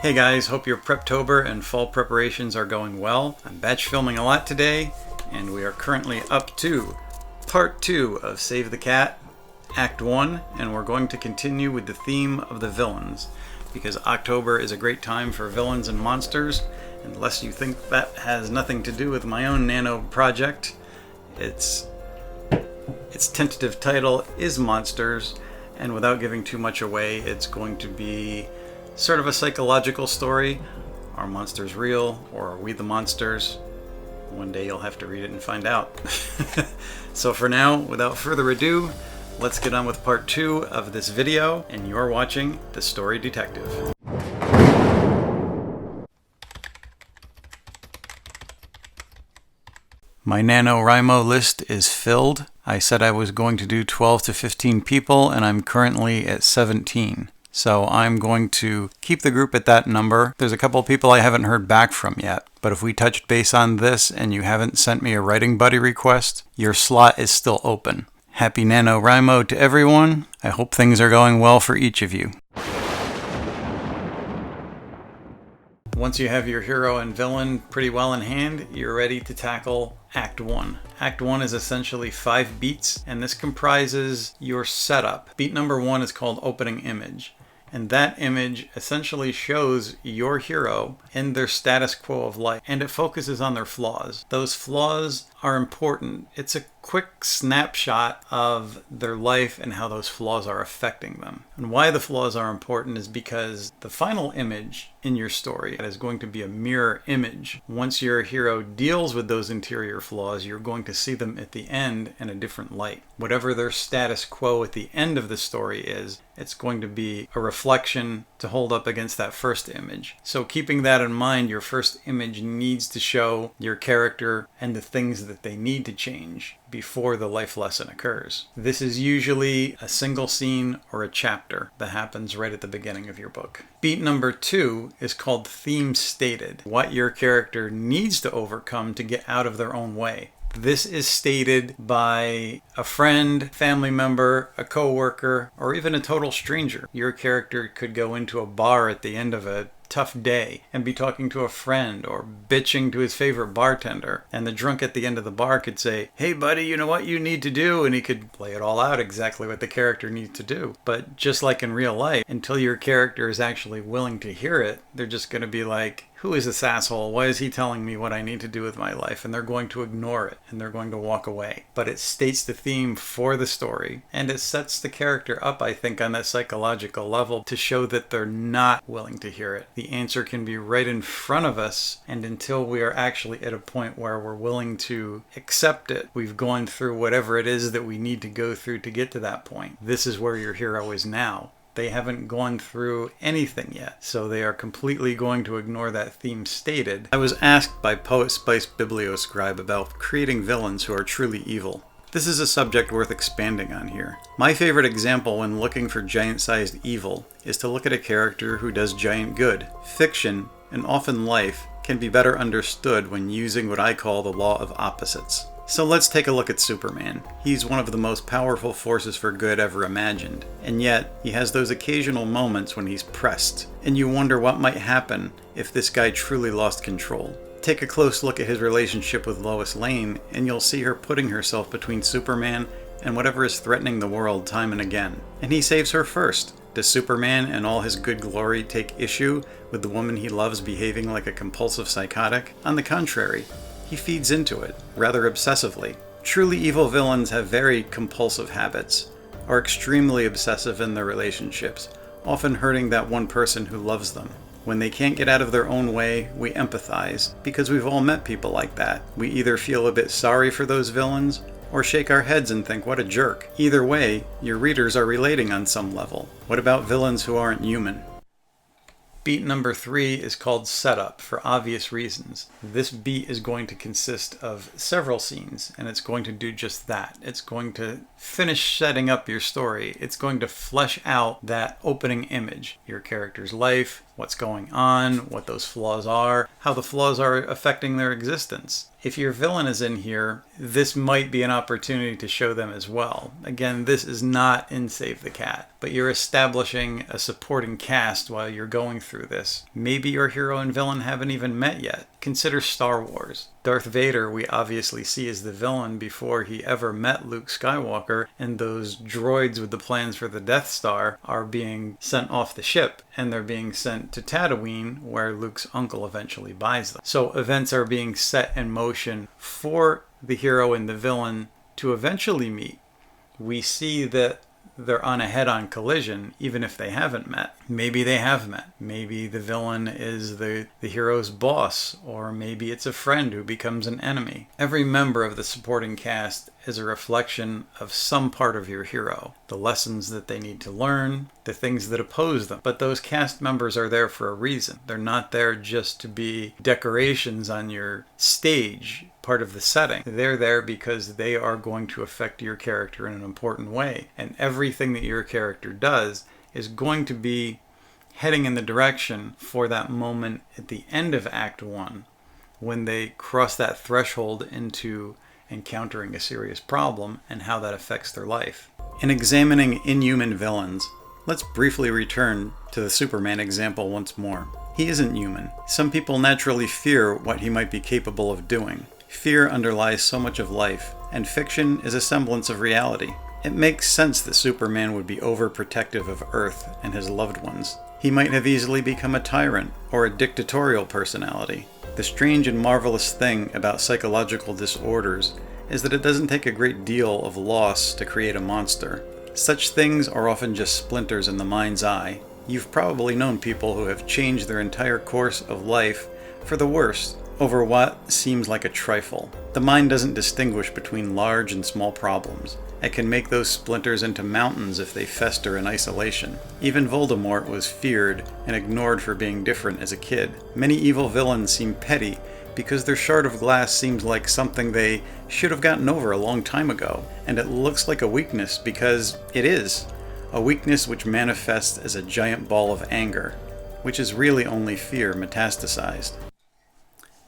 Hey guys, hope your Preptober and fall preparations are going well. I'm batch filming a lot today, and we are currently up to part 2 of Save the Cat, Act 1, and we're going to continue with the theme of the villains, because October is a great time for villains and monsters. Unless you think that has nothing to do with my own nano project, its tentative title is Monsters, and without giving too much away, it's going to be sort of a psychological story. Are monsters real, or are we the monsters? One day you'll have to read it and find out. So for now, without further ado, let's get on with part 2 of this video, and you're watching The Story Detective. My NaNoWriMo list is filled. I said I was going to do 12 to 15 people, and I'm currently at 17. So I'm going to keep the group at that number. There's a couple of people I haven't heard back from yet, but if we touched base on this and you haven't sent me a writing buddy request, your slot is still open. Happy NaNoWriMo to everyone. I hope things are going well for each of you. Once you have your hero and villain pretty well in hand, you're ready to tackle Act 1. Act 1 is essentially 5 beats, and this comprises your setup. Beat number 1 is called Opening Image. And that image essentially shows your hero in their status quo of life, and it focuses on their flaws. Those flaws are important. It's a quick snapshot of their life and how those flaws are affecting them. And why the flaws are important is because the final image in your story is going to be a mirror image. Once your hero deals with those interior flaws, you're going to see them at the end in a different light. Whatever their status quo at the end of the story is, it's going to be a reflection to hold up against that first image. So keeping that in mind, your first image needs to show your character and the things that they need to change before the life lesson occurs. This is usually a single scene or a chapter that happens right at the beginning of your book. Beat number 2 is called Theme Stated, what your character needs to overcome to get out of their own way. This is stated by a friend, family member, a coworker, or even a total stranger. Your character could go into a bar at the end of a tough day and be talking to a friend or bitching to his favorite bartender, and the drunk at the end of the bar could say, "Hey buddy, you know what you need to do?" And he could lay it all out exactly what the character needs to do. But just like in real life, until your character is actually willing to hear it, they're just going to be like, "Who is this asshole? Why is he telling me what I need to do with my life?" And they're going to ignore it, and they're going to walk away. But it states the theme for the story, and it sets the character up, I think, on that psychological level to show that they're not willing to hear it. The answer can be right in front of us, and until we are actually at a point where we're willing to accept it, we've gone through whatever it is that we need to go through to get to that point. This is where your hero is now. They haven't gone through anything yet, so they are completely going to ignore that theme stated. I was asked by Poet Spice Biblioscribe about creating villains who are truly evil. This is a subject worth expanding on here. My favorite example when looking for giant-sized evil is to look at a character who does giant good. Fiction, and often life, can be better understood when using what I call the law of opposites. So let's take a look at Superman. He's one of the most powerful forces for good ever imagined, and yet he has those occasional moments when he's pressed, and you wonder what might happen if this guy truly lost control. Take a close look at his relationship with Lois Lane, and you'll see her putting herself between Superman and whatever is threatening the world time and again. And he saves her first. Does Superman in all his good glory take issue with the woman he loves behaving like a compulsive psychotic? On the contrary, he feeds into it, rather obsessively. Truly evil villains have very compulsive habits, are extremely obsessive in their relationships, often hurting that one person who loves them. When they can't get out of their own way, we empathize, because we've all met people like that. We either feel a bit sorry for those villains, or shake our heads and think, what a jerk. Either way, your readers are relating on some level. What about villains who aren't human? Beat number 3 is called Setup, for obvious reasons. This beat is going to consist of several scenes, and it's going to do just that. It's going to finish setting up your story. It's going to flesh out that opening image, your character's life, what's going on, what those flaws are, how the flaws are affecting their existence. If your villain is in here, this might be an opportunity to show them as well. Again, this is not in Save the Cat, but you're establishing a supporting cast while you're going through this. Maybe your hero and villain haven't even met yet. Consider Star Wars. Darth Vader we obviously see as the villain before he ever met Luke Skywalker, and those droids with the plans for the Death Star are being sent off the ship, and they're being sent to Tatooine, where Luke's uncle eventually buys them. So events are being set in motion for the hero and the villain to eventually meet. We see that they're on a head-on collision, even if they haven't met. Maybe they have met. Maybe the villain is the hero's boss, or maybe it's a friend who becomes an enemy. Every member of the supporting cast is a reflection of some part of your hero, the lessons that they need to learn, the things that oppose them. But those cast members are there for a reason. They're not there just to be decorations on your stage, part of the setting. They're there because they are going to affect your character in an important way. And everything that your character does is going to be heading in the direction for that moment at the end of Act 1, when they cross that threshold into encountering a serious problem and how that affects their life. In examining inhuman villains, let's briefly return to the Superman example once more. He isn't human. Some people naturally fear what he might be capable of doing. Fear underlies so much of life, and fiction is a semblance of reality. It makes sense that Superman would be overprotective of Earth and his loved ones. He might have easily become a tyrant or a dictatorial personality. The strange and marvelous thing about psychological disorders is that it doesn't take a great deal of loss to create a monster. Such things are often just splinters in the mind's eye. You've probably known people who have changed their entire course of life for the worse over what seems like a trifle. The mind doesn't distinguish between large and small problems. It can make those splinters into mountains if they fester in isolation. Even Voldemort was feared and ignored for being different as a kid. Many evil villains seem petty because their shard of glass seems like something they should have gotten over a long time ago, and it looks like a weakness because it is. A weakness which manifests as a giant ball of anger, which is really only fear metastasized.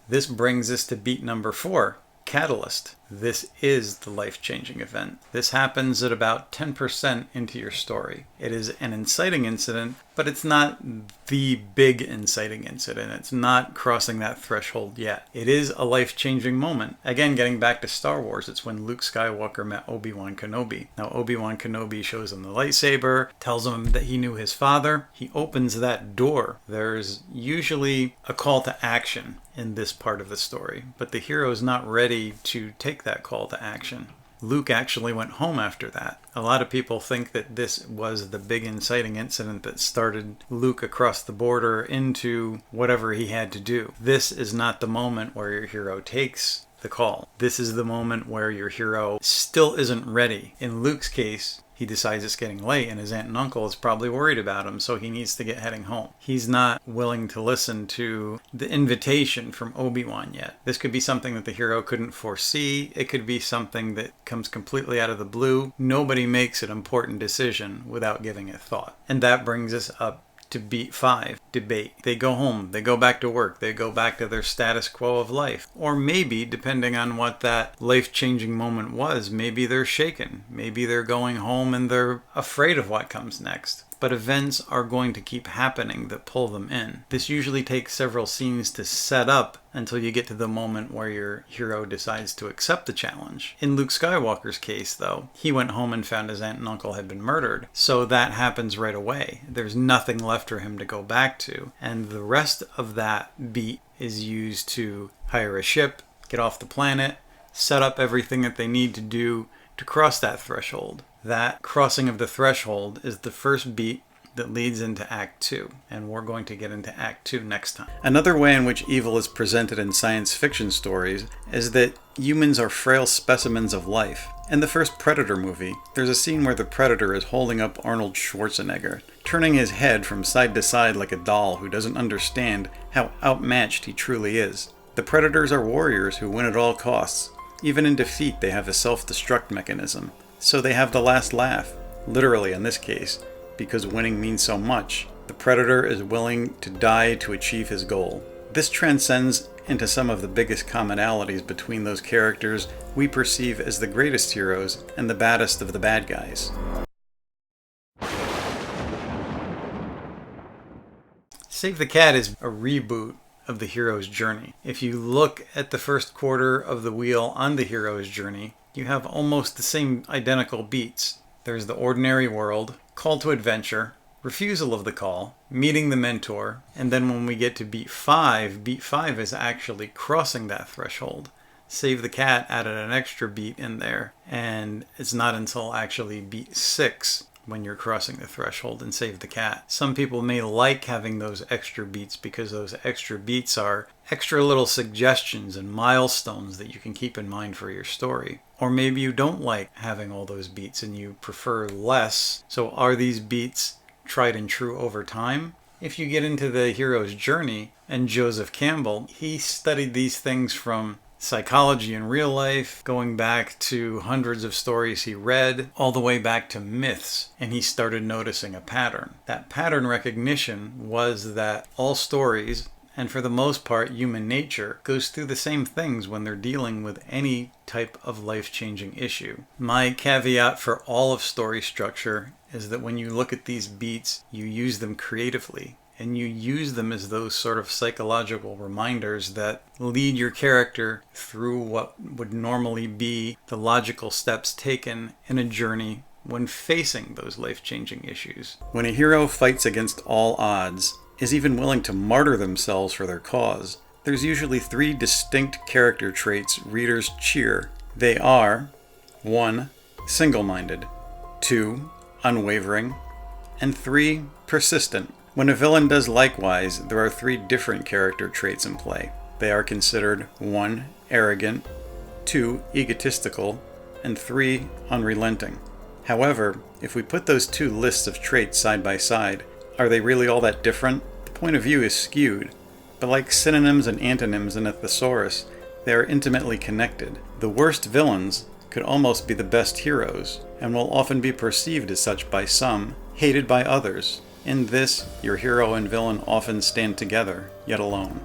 This brings us to beat number 4, Catalyst. This is the life-changing event. This happens at about 10% into your story. It is an inciting incident, but it's not the big inciting incident. It's not crossing that threshold yet. It is a life-changing moment. Again, getting back to Star Wars, it's when Luke Skywalker met Obi-Wan Kenobi. Now, Obi-Wan Kenobi shows him the lightsaber, tells him that he knew his father. He opens that door. There's usually a call to action in this part of the story, but the hero is not ready to take that call to action. Luke actually went home after that. A lot of people think that this was the big inciting incident that started Luke across the border into whatever he had to do. This is not the moment where your hero takes the call. This is the moment where your hero still isn't ready. In Luke's case, he decides it's getting late and his aunt and uncle is probably worried about him, so he needs to get heading home. He's not willing to listen to the invitation from Obi-Wan yet. This could be something that the hero couldn't foresee. It could be something that comes completely out of the blue. Nobody makes an important decision without giving it thought. And that brings us up to beat 5, debate. They go home, they go back to work, they go back to their status quo of life. Or maybe, depending on what that life-changing moment was, maybe they're shaken. Maybe they're going home and they're afraid of what comes next. But events are going to keep happening that pull them in. This usually takes several scenes to set up until you get to the moment where your hero decides to accept the challenge. In Luke Skywalker's case, though, he went home and found his aunt and uncle had been murdered. So that happens right away. There's nothing left for him to go back to. And the rest of that beat is used to hire a ship, get off the planet, set up everything that they need to do to cross that threshold. That crossing of the threshold is the first beat that leads into Act 2, and we're going to get into Act 2 next time. Another way in which evil is presented in science fiction stories is that humans are frail specimens of life. In the first Predator movie, there's a scene where the Predator is holding up Arnold Schwarzenegger, turning his head from side to side like a doll who doesn't understand how outmatched he truly is. The Predators are warriors who win at all costs. Even in defeat, they have a self-destruct mechanism. So they have the last laugh, literally in this case, because winning means so much, The predator is willing to die to achieve his goal. This transcends into some of the biggest commonalities between those characters we perceive as the greatest heroes and the baddest of the bad guys. Save the Cat is a reboot of the hero's journey. If you look at the first quarter of the wheel on the hero's journey, you have almost the same identical beats. There's the ordinary world, call to adventure, refusal of the call, meeting the mentor, and then when we get to beat 5 is actually crossing that threshold. Save the Cat added an extra beat in there, and it's not until actually beat 6 when you're crossing the threshold and Save the Cat. Some people may like having those extra beats because those extra beats are extra little suggestions and milestones that you can keep in mind for your story. Or maybe you don't like having all those beats and you prefer less. So are these beats tried and true over time? If you get into the hero's journey, and Joseph Campbell, he studied these things from psychology in real life, going back to hundreds of stories he read, all the way back to myths, and he started noticing a pattern. That pattern recognition was that all stories, and for the most part human nature, goes through the same things when they're dealing with any type of life-changing issue. My caveat for all of story structure is that when you look at these beats, you use them creatively. And you use them as those sort of psychological reminders that lead your character through what would normally be the logical steps taken in a journey when facing those life-changing issues. When a hero fights against all odds, is even willing to martyr themselves for their cause, there's usually 3 distinct character traits readers cheer. They are 1. Single-minded, 2. Unwavering, and 3. Persistent. When a villain does likewise, there are 3 different character traits in play. They are considered 1. Arrogant, 2. Egotistical, and 3. Unrelenting. However, if we put those 2 lists of traits side by side, are they really all that different? The point of view is skewed, but like synonyms and antonyms in a thesaurus, they are intimately connected. The worst villains could almost be the best heroes, and will often be perceived as such by some, hated by others. In this, your hero and villain often stand together, yet alone.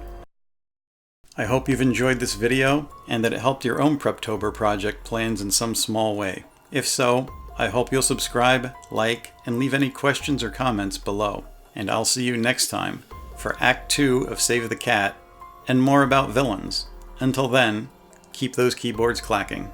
I hope you've enjoyed this video, and that it helped your own Preptober project plans in some small way. If so, I hope you'll subscribe, like, and leave any questions or comments below. And I'll see you next time for Act 2 of Save the Cat, and more about villains. Until then, keep those keyboards clacking.